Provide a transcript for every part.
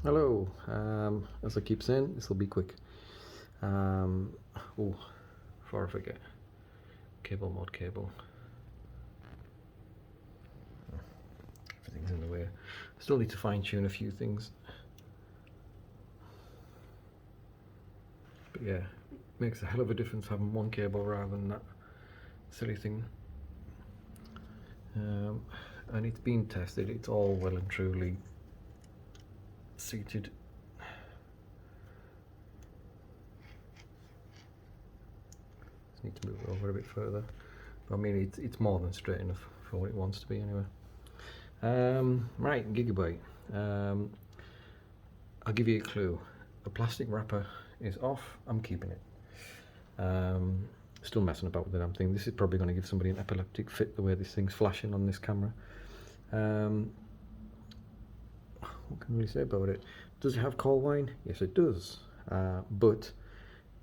Hello, as I keep saying, this will be quick. Oh, before I forget, cable mod cable. Everything's in the way. I still need to fine tune a few things. But yeah, makes a hell of a difference having one cable rather than that silly thing. And it's been tested, it's all well and truly seated. Just need to move it over a bit further. But I mean, it's more than straight enough for what it wants to be anyway. Right, Gigabyte. I'll give you a clue. The plastic wrapper is off. I'm keeping it. Still messing about with the damn thing. This is probably going to give somebody an epileptic fit the way this thing's flashing on this camera. What can I really say about it? Does it have coil whine? Yes, it does. But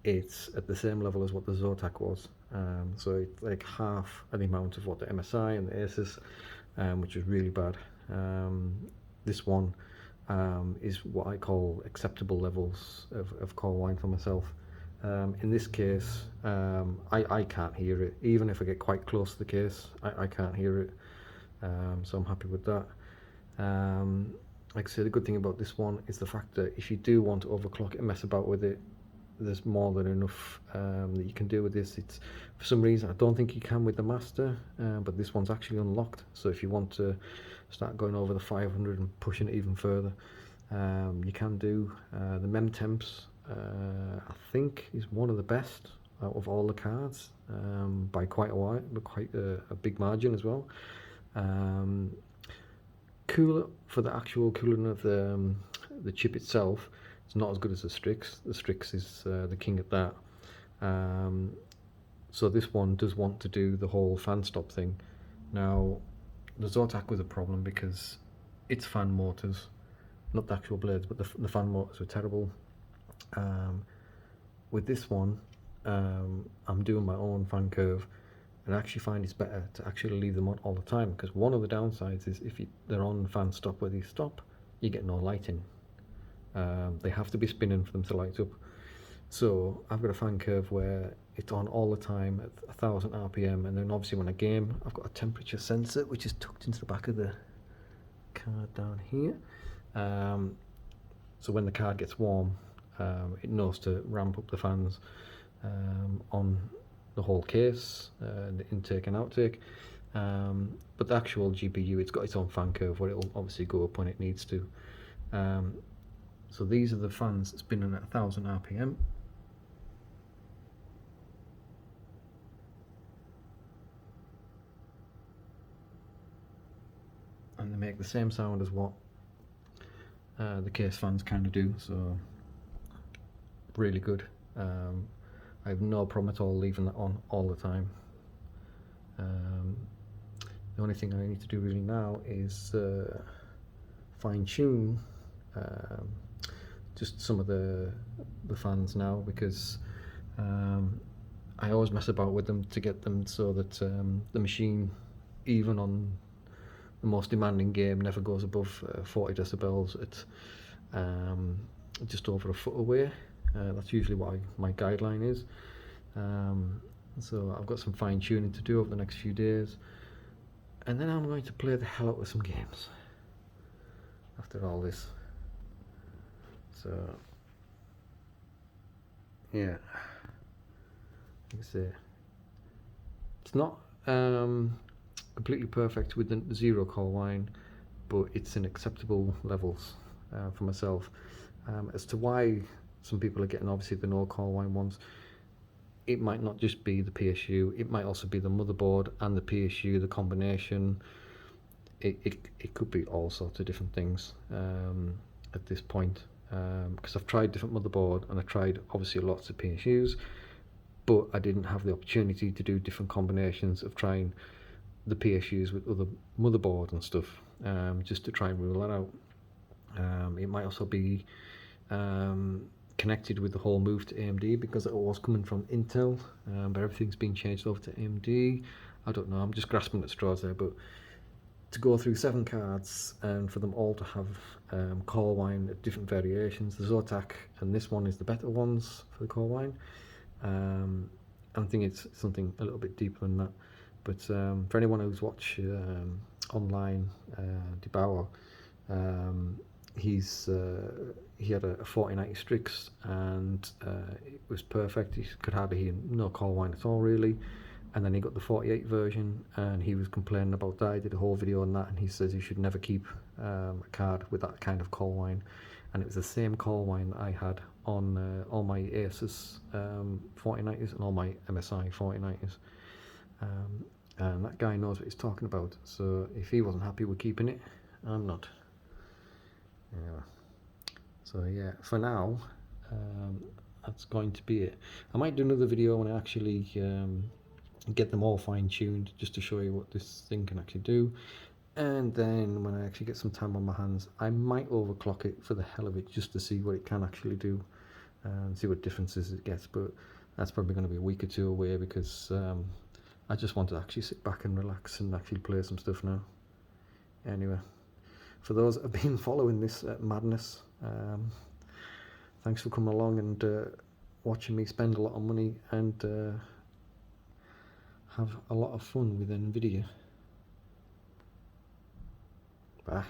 it's at the same level as what the Zotac was. So it's like half the amount of what the MSI and the Asus, which is really bad. This one is what I call acceptable levels of coil whine for myself. In this case, I can't hear it. Even if I get quite close to the case, I can't hear it. So I'm happy with that. Like I say, the good thing about this one is the fact that if you do want to overclock it and mess about with it, there's more than enough that you can do with this. It's, for some reason, I don't think you can with the master, but this one's actually unlocked. So if you want to start going over the 500 and pushing it even further, you can do. The mem temps, I think, is one of the best out of all the cards, by quite a while, but quite a big margin as well. Cooler, for the actual cooling of the chip itself, it's not as good as the Strix. The Strix is the king at that. So this one does want to do the whole fan stop thing. Now, the Zotac was a problem because its fan motors, not the actual blades, but the fan motors were terrible. With this one, I'm doing my own fan curve, and I actually find it's better to actually leave them on all the time, because one of the downsides is if they're on fan stop where they stop, you get no lighting. They have to be spinning for them to light up. So I've got a fan curve where it's on all the time at 1000 RPM, and then obviously when I game, I've got a temperature sensor which is tucked into the back of the card down here. So when the card gets warm, it knows to ramp up the fans on the whole case, the intake and outtake. But the actual GPU, it's got its own fan curve where it'll obviously go up when it needs to. So these are the fans spinning at 1000 RPM. And they make the same sound as what the case fans kind of do, so really good. I have no problem at all leaving that on all the time. The only thing I need to do really now is fine tune just some of the fans now, because I always mess about with them to get them so that the machine, even on the most demanding game, never goes above 40 decibels at just over a foot away. That's usually what my guideline is. So I've got some fine tuning to do over the next few days, and then I'm going to play the hell out with some games after all this. So yeah, like I say, it's not completely perfect with the zero coil whine, but it's in acceptable levels for myself. As to why some people are getting obviously the no coil whine ones, it might not just be the PSU, it might also be the motherboard and the PSU, the combination. It could be all sorts of different things at this point, because I've tried different motherboard and I tried obviously lots of PSUs, but I didn't have the opportunity to do different combinations of trying the PSUs with other motherboards and stuff, just to try and rule that out. It might also be connected with the whole move to AMD, because it was coming from Intel, but everything's been changed over to AMD. I don't know, I'm just grasping at straws there, but to go through 7 cards and for them all to have coil whine at different variations. The Zotac and this one is the better ones for the coil whine. I think it's something a little bit deeper than that. But for anyone who's watched online, Debauer, he had a 4090 Strix, and it was perfect. He could hardly hear no coil whine at all, really. And then he got the 48 version, and he was complaining about that. I did a whole video on that, and he says you should never keep a card with that kind of coil whine. And it was the same coil whine that I had on all my Asus 4090s and all my MSI 4090s. And that guy knows what he's talking about. So if he wasn't happy with keeping it, I'm not. Anyway. So yeah, for now, that's going to be it. I might do another video when I actually get them all fine-tuned, just to show you what this thing can actually do. And then when I actually get some time on my hands, I might overclock it for the hell of it, just to see what it can actually do and see what differences it gets. But that's probably going to be a week or two away, because I just want to actually sit back and relax and actually play some stuff now. Anyway, for those that have been following this madness, thanks for coming along and watching me spend a lot of money and have a lot of fun with NVIDIA. Bye.